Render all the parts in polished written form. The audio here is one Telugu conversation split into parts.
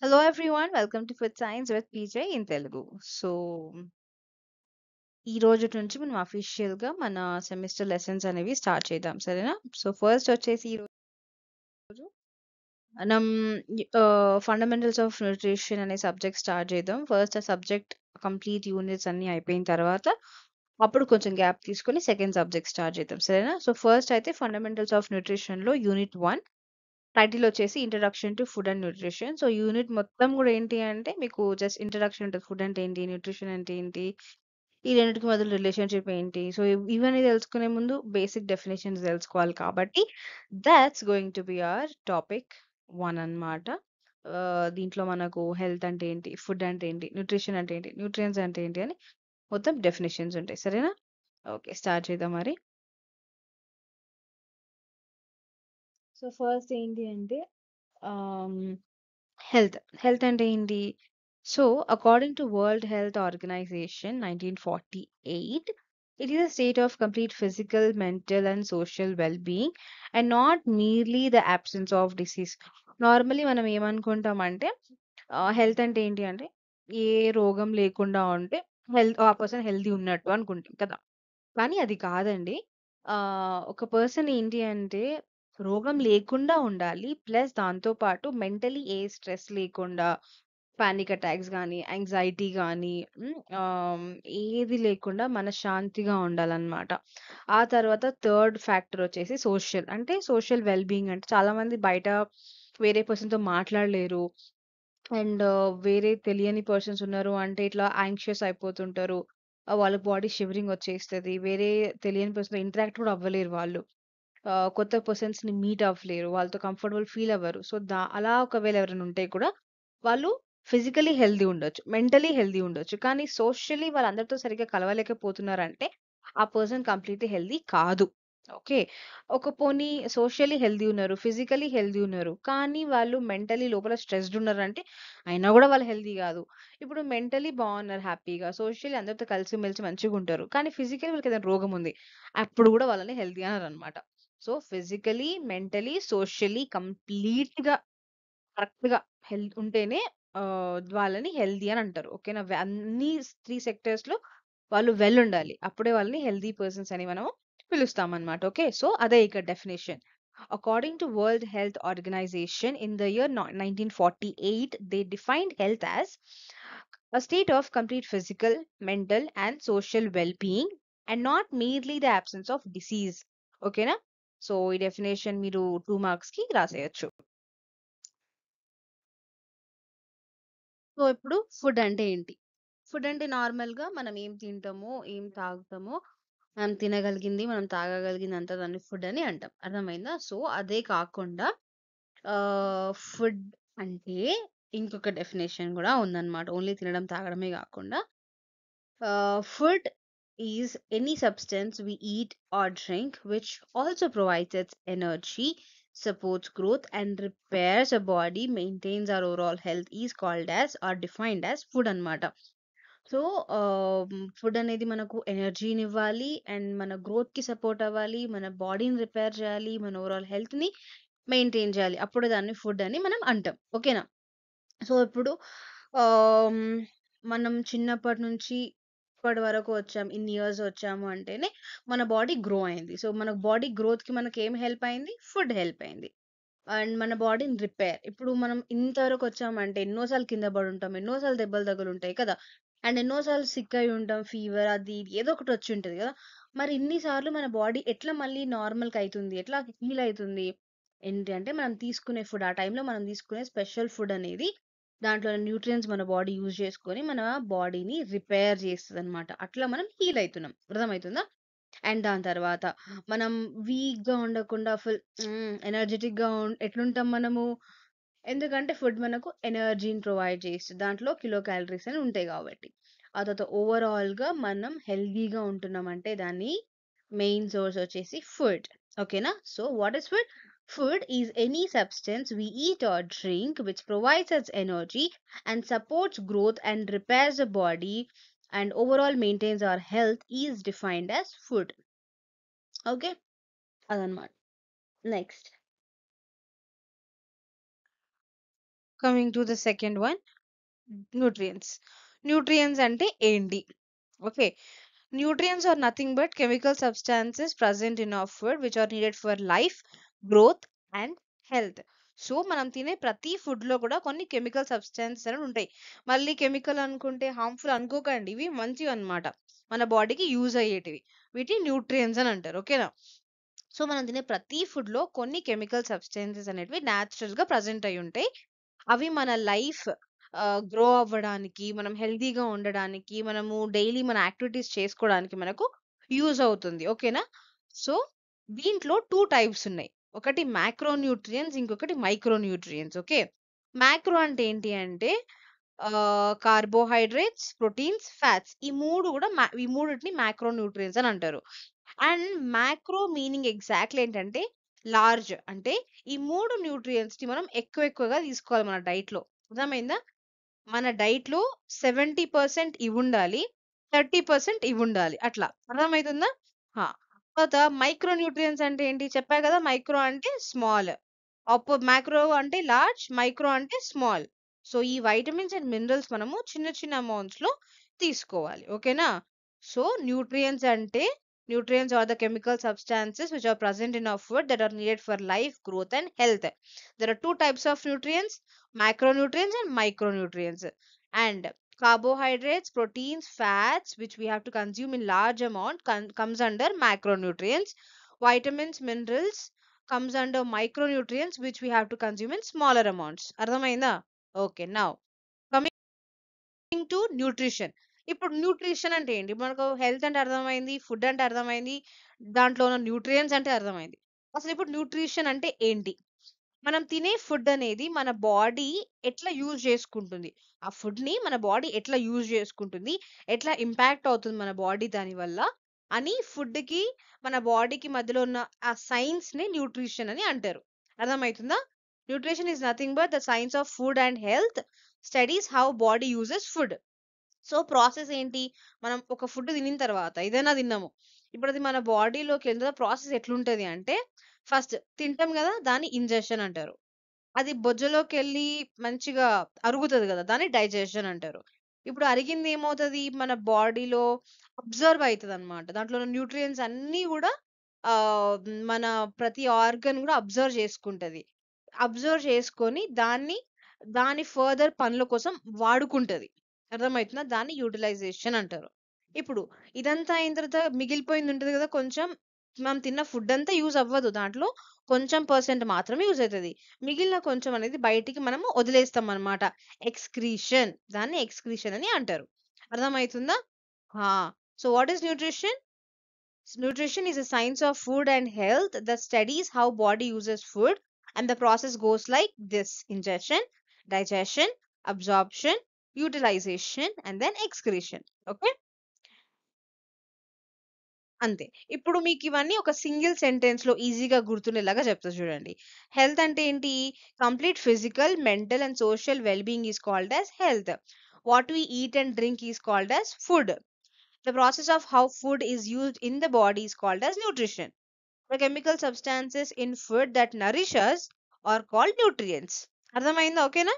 Hello everyone, welcome to Food Science with PJ in Telugu. ఈ రోజు నుంచి మనం అఫీషియల్ గా మన సెమిస్టర్ లెసన్స్ అనేవి స్టార్ట్ చేద్దాం సరేనా? ఫస్ట్ వచ్చేసి ఈ రోజు మనం ఫండమెంటల్స్ ఆఫ్ న్యూట్రిషన్ అనే సబ్జెక్ట్ స్టార్ట్ చేద్దాం. ఫస్ట్ ఆ సబ్జెక్ట్ కంప్లీట్ యూనిట్స్ అన్ని అయిపోయిన తర్వాత అప్పుడు కొంచెం గ్యాప్ తీసుకొని సెకండ్ సబ్జెక్ట్ స్టార్ట్ చేద్దాం సరేనా? ఫస్ట్ అయితే ఫండమెంటల్స్ ఆఫ్ న్యూట్రిషన్ లో యూనిట్ 1 టైటిల్ వచ్చేసి introduction to food and nutrition. Unit మొత్తం కూడా ఏంటి అంటే మీకు జస్ట్ ఇంట్రడక్షన్ ఉంటుంది. ఫుడ్ అంటే ఏంటి, న్యూట్రిషన్ అంటే ఏంటి, ఈ రెండిటికి మధ్య రిలేషన్‌షిప్ ఏంటి? ఇవన్నీ తెలుసుకునే ముందు బేసిక్ డెఫినిషన్స్ తెలుసుకోవాలి కాబట్టి thoughts going to be our topic 1 అన్నమాట. దీంట్లో మనకు హెల్త్ అంటే ఏంటి, ఫుడ్ అంటే ఏంటి, న్యూట్రిషన్ అంటే ఏంటి, న్యూట్రియంట్స్ అంటే ఏంటి అని మొత్తం డెఫినిషన్స్ ఉంటాయి. సరేనా? ఓకే. స్టార్ట్ చేద్దాం మరి. ఫస్ట్ ఏంటి అంటే ఆహ్, హెల్త్. హెల్త్ అంటే ఏంటి? According to World Health Organization 1948, it is a state of complete physical, mental, and social well-being, and not merely the absence of disease. Normally మనం ఏమనుకుంటామంటే హెల్త్ అంటే ఏంటి అంటే ఏ రోగం లేకుండా ఉంటే ఆ పర్సన్ హెల్తీ ఉన్నట్టు అనుకుంటాం కదా! కానీ అది కాదండి. ఒక పర్సన్ ఏంటి అంటే రోగం లేకుండా ఉండాలి. ప్లస్ దాంతో పాటు మెంటలీ ఏ స్ట్రెస్ లేకుండా పానిక్ అటాక్స్ గానీ, యాంగ్జైటీ గానీ ఏది లేకుండా మనశ్శాంతిగా ఉండాలనమాట. ఆ తర్వాత థర్డ్ ఫ్యాక్టర్ వచ్చేసి సోషల్. అంటే సోషల్ వెల్ బీయింగ్ అంటే చాలామంది బయట వేరే పర్సన్‌తో మాట్లాడలేరు. అండ్ వేరే తెలియని పర్సన్స్ ఉన్నారు అంటే ఇట్లా యాంగ్షియస్ అయిపోతుంటారు. వాళ్ళకి బాడీ షివరింగ్ వచ్చేస్తది. వేరే తెలియని పర్సన్‌తో ఇంటరాక్ట్ కూడా అవ్వలేరు వాళ్ళు. కొత్త పర్సన్స్‌ని మీట్ అవ్వలేరు. వాళ్ళతో కంఫర్టబుల్ ఫీల్ అవ్వరు. అలా ఒకవేళ ఎవరైనా ఉంటే కూడా వాళ్ళు ఫిజికల్లీ హెల్తీ ఉండొచ్చు. మెంటలీ హెల్తీ ఉండొచ్చు. కానీ సోషల్లీ వాళ్ళందరితో సరిగ్గా కలవలేకపోతున్నారంటే ఆ పర్సన్ కంప్లీట్‌లీ హెల్తీ కాదు. ఓకే. పోనీ సోషల్లీ హెల్తీ ఉన్నారు. ఫిజికల్లీ హెల్తీ ఉన్నారు. కానీ వాళ్ళు మెంటలీ లోపల స్ట్రెస్డ్ ఉన్నారంటే అయినా గూడా వాళ్ళు హెల్తీ గాదు. ఇప్పుడు మెంటలీ బావున్నారు హ్యాపీగా. సోషల్లీ అందరితో కలిసిమెలిసి మంచిగుంటారు. కానీ ఫిజికల్లీ వాళ్ళకేదైనా రోగం ఉంది. అప్పుడు గూడా వాళ్ళని హెల్తీ అనరనమాట. ఫిజికల్లీ, మెంటలీ, సోషల్లీ కంప్లీట్‌గా కరెక్ట్‌గా ఉంటేనే వాళ్ళని హెల్తీ అని అంటారు. ఓకేనా? అన్ని 3 సెక్టర్స్‌లో వాళ్ళు ఉండాలి. అప్పుడే వాళ్ళని హెల్తీ పర్సన్స్ అని మనం పిలుస్తామన్నమాట. ఓకే. అదే ఇక్కడ definition. According to World Health Organization, in the year 1948, they defined health as a state of complete physical, mental, and social well-being, and not merely the absence of disease. ఓకేనా? ఈ డెఫినిషన్ మీరు 2 మార్క్స్‌కి రాసేయొచ్చు. ఇప్పుడు ఫుడ్ అంటే ఏంటి? ఫుడ్ అంటే నార్మల్‌గా మనం ఏం తింటామో, ఏం తాగుతామో, మనం తినగలిగింది, మనం తాగగలిగింది అంతా దాన్ని ఫుడ్ అని అంటాం. అర్థమైందా? అదే కాకుండా ఫుడ్ అంటే ఇంకొక డెఫినిషన్ గూడా ఉందన్నమాట. ఓన్లీ తినడం, తాగడమే గాకుండా food is any substance we eat or drink which also provides its energy, supports growth, and repairs a body, maintains our overall health is called as or defined as food అన్నమాట. సో, ఫుడ్ అనేది మనకు ఎనర్జీనివ్వాలి అండ్ మన గ్రోత్‌కి సపోర్ట్ అవ్వాలి. మన బాడీని రిపేర్ చేయాలి. మన ఓవరాల్ హెల్త్‌ని మెయింటైన్ చేయాలి. అప్పుడు దాన్ని ఫుడ్ అని మనం అంటాం. ఓకేనా? ఇప్పుడు ఆహ్, మనం చిన్నప్పటి నుంచి ఇప్పటి వరకు వచ్చాం. ఇన్ని ఇయర్స్ వచ్చాము అంటేనే మన బాడీ గ్రో అయింది. మన బాడీ గ్రోత్‌కి మనకేం హెల్ప్ అయింది? ఫుడ్ హెల్ప్ అయింది. అండ్ మన బాడీని రిపేర్. ఇప్పుడు మనం ఇంతవరకు వచ్చామంటే ఎన్నో సార్లు కింద పడుంటాం. ఎన్నో సార్లు దెబ్బలు తగులుంటాయి కదా! అండ్ ఎన్నో సార్లు సిక్ అయ్యి ఉంటాం. ఫీవర్ అది ఇది ఏదో ఒకటి వచ్చి ఉంటది కదా! మరి ఇన్ని సార్లు మన బాడీ ఎట్లా మళ్ళీ నార్మల్‌కి అయితుంది? ఎట్లా హీల్ అయితుంది? ఏంటి అంటే మనం తీసుకునే ఫుడ్. ఆ టైంలో మనం తీసుకునే స్పెషల్ ఫుడ్ అనేది దాంట్లో న్యూట్రియంట్స్ మన బాడీ యూజ్ చేసుకొని మన బాడీని రిపేర్ చేస్తదనమాట. అట్లా మనం హీల్ అయితున్నాం. అర్థమైతుందా? అండ్ దాని తర్వాత మనం వీక్‌గా ఉండకుండా ఎనర్జిటిక్‌గా ఎట్లుంటాం మనము? ఎందుకంటే ఫుడ్ మనకు ఎనర్జీని ప్రొవైడ్ చేస్తది. దాంట్లో కిలో క్యాలరీస్ అని ఉంటాయి కాబట్టి. ఆ తర్వాత ఓవరాల్‌గా మనం హెల్తీగా ఉంటున్నామంటే దాని మెయిన్ సోర్స్ వచ్చేసి ఫుడ్. ఓకేనా? What is food? Food is any substance we eat or drink which provides us energy and supports growth and repairs the body and overall maintains our health is defined as food. Okay. అదనమాట. Next. Coming to the second one, nutrients. Nutrients అంటే ఏంటి? Okay. Nutrients are nothing but chemical substances present in our food which are needed for life, growth and health. So మనం తినే ప్రతి ఫుడ్ లో కూడా కొన్ని కెమికల్ సబ్స్టాన్సెస్ అని ఉంటాయి. మళ్ళీ కెమికల్ అనుకుంటే హార్మ్ఫుల్ అనుకోకండి, ఇవి మంచివి అన్నమాట, మన బాడీకి యూజ్ అయ్యేటివి. వీటిని న్యూట్రియన్స్ అని అంటారు. ఓకేనా? సో మనం తినే ప్రతి ఫుడ్ లో కొన్ని కెమికల్ సబ్స్టాన్సెస్ అనేటివి న్యాచురల్ గా ప్రజెంట్ అయి ఉంటాయి. అవి మన లైఫ్ గ్రో అవ్వడానికి, మనం హెల్తీగా ఉండడానికి, మనము డైలీ మన యాక్టివిటీస్ చేసుకోవడానికి మనకు యూజ్ అవుతుంది. ఓకేనా? సో దీంట్లో టూ టైప్స్ ఉన్నాయి. ఒకటి మ్యాక్రో న్యూట్రియన్స్, ఇంకొకటి మైక్రో న్యూట్రియన్స్. ఓకే. మ్యాక్రో అంటే ఏంటి అంటే కార్బోహైడ్రేట్స్, ప్రోటీన్స్, ఫ్యాట్స్, ఈ మూడు కూడా ఈ మూడిటిని మ్యాక్రో న్యూట్రియన్స్ అని అంటారు. అండ్ మ్యాక్రో మీనింగ్ ఎగ్జాక్ట్లీ ఏంటంటే లార్జ్, అంటే ఈ మూడు న్యూట్రియన్స్ ని మనం ఎక్కువగా తీసుకోవాలి మన డైట్ లో. అర్థమైందా? మన డైట్ లో 70% ఇవి ఉండాలి, 30% ఇవి ఉండాలి, అట్లా. అర్థమవుతుందా? హా. తర్వాత మైక్రో న్యూట్రియన్స్ అంటే ఏంటి చెప్పా కదా, మైక్రో అంటే స్మాల్, మ్యాక్రో అంటే లార్జ్, మైక్రో అంటే స్మాల్. సో ఈ వైటమిన్స్ అండ్ మినరల్స్ మనము చిన్న చిన్న అమౌంట్స్ లో తీసుకోవాలి. ఓకేనా? So nutrients are the chemical substances which are present in our food that are needed for life, growth and health. There are two types of nutrients, macronutrients and micronutrients. And carbohydrates, proteins, fats which we have to consume in large amount comes under macronutrients. Vitamins, minerals comes under micronutrients which we have to consume in smaller amounts. అర్థమైందా? ఓకే. Now to nutrition. ఇప్పుడు న్యూట్రిషన్ అంటే ఏంటి? మనకు హెల్త్ అంటే అర్థమైంది, ఫుడ్ అంటే అర్థమైంది, దాంట్లో ఉన్న న్యూట్రియన్స్ అంటే అర్థమైంది. అసలు ఇప్పుడు న్యూట్రిషన్ అంటే ఏంటి? మనం తినే ఫుడ్ అనేది మన బాడీ ఎట్లా యూజ్ చేసుకుంటుంది? ఆ ఫుడ్‌ని మన బాడీ ఎట్లా యూజ్ చేసుకుంటుంది? ఎట్లా ఇంపాక్ట్ అవుతుంది మన బాడీ దానివల్ల అని ఫుడ్‌కి, మన బాడీకి మధ్యలో ఉన్న ఆ సైన్స్‌ని న్యూట్రిషన్ అని అంటారు. అర్థమైతుందా? Nutrition is nothing but the science of food and health, studies how body uses food. So process ఏంటి? మనం ఒక ఫుడ్ తినిన తర్వాత ఏదైనా తిన్నాము. ఇప్పుడు అది మన బాడీలోకి వెళ్తే ప్రాసెస్ ఎట్లుంటది అంటే, ఫస్ట్ తింటాం గదా! దాన్ని ఇంజెషన్ అంటారు. అది బొజ్జలోకెళ్ళి మంచిగా అరుగుతది గదా! దాన్ని డైజెషన్ అంటారు. ఇప్పుడు అరిగింది ఏమవుతది? మన బాడీలో అబ్జర్వ్ అయితదనమాట. దాంట్లో ఉన్న న్యూట్రియంట్స్ అన్నీ గూడా మన ప్రతి ఆర్గాన్ గూడా అబ్జర్వ్ చేసుకుంటది. అబ్జర్వ్ చేసుకొని దాని ఫర్దర్ పనుల కోసం వాడుకుంటది. అర్థమైతుందా? దాన్ని యుటిలైజేషన్ అంటారు. ఇప్పుడు ఇదంతా అయిన తర్వాత మిగిలిపోయింది ఉంటది గదా! కొంచెం, మనం తిన్న ఫుడ్ అంతా యూజ్ అవ్వదు. దాంట్లో కొంచెం పర్సెంట్ మాత్రమే యూజ్ అయితది. మిగిలిన కొంచెం అనేది బయటికి మనము వదిలేస్తాం అన్నమాట. ఎక్స్‌క్రీషన్. దాన్ని ఎక్స్‌క్రీషన్ అని అంటారు. అర్థమైతుందా? ఆ! So what is nutrition? Nutrition is a science of food and health that studies how body uses food, and the process goes like this: ingestion, digestion, absorption, utilization and then excretion. Okay? అంతే. ఇప్పుడు మీకివన్నీ ఒక సింగిల్ సెంటెన్స్‌లో ఈజీగా గుర్తుండేలాగా చెప్తా చూడండి. హెల్త్ అంటే ఏంటి? Complete physical, mental and social well being is called as health. What we eat and drink is called as food. The process of how food is used in the body is called as nutrition. The chemical substances in food that nourish us are called nutrients. అర్థమైందా? ఓకేనా?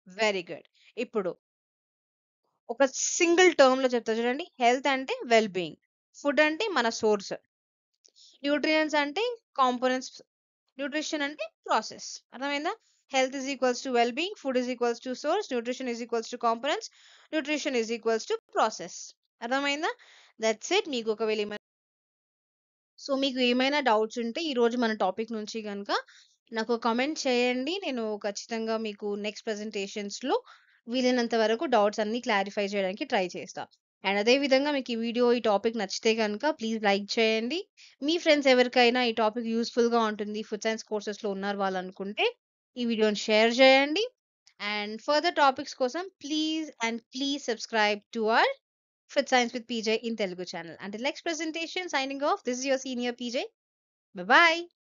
Very good. ఇప్పుడు ఒక సింగిల్ టర్మ్ లో చెప్తా చూడండి. హెల్త్ అంటే వెల్ బీయింగ్, ఫుడ్ అంటే మన సోర్స్, న్యూట్రియన్స్ అంటే కాంపోనెంట్స్, న్యూట్రిషన్ అంటే ప్రాసెస్. అర్థమైందా? Health is equals to well being, food is equals to source, nutrition is equals to components, nutrition is equals to process. అర్థమైందా? That's it. మీకు ఒకవేళ మీకు ఏమైనా డౌట్స్ ఉంటే ఈరోజు మన టాపిక్ నుంచి గనక నాకు కామెంట్ చేయండి. నేను ఖచ్చితంగా మీకు నెక్స్ట్ ప్రెజెంటేషన్స్‌లో వీలైనంత వరకు డౌట్స్ అన్నీ క్లారిఫై చేయడానికి ట్రై చేస్తా. అండ్ అదే విధంగా మీకు ఈ వీడియో, ఈ టాపిక్ నచ్చితే గనక ప్లీజ్ లైక్ చేయండి. మీ ఫ్రెండ్స్ ఎవరికైనా ఈ టాపిక్ యూజ్‌ఫుల్‌గా ఉంటుంది, ఫుడ్ సైన్స్ కోర్సెస్‌లో ఉన్నారు వాళ్ళనుకుంటే ఈ వీడియోని షేర్ చేయండి. అండ్ ఫర్దర్ టాపిక్స్ కోసం please subscribe to our Food Science with PJ in Telugu channel. Until next presentation, signing off. This is your senior PJ. Bye bye.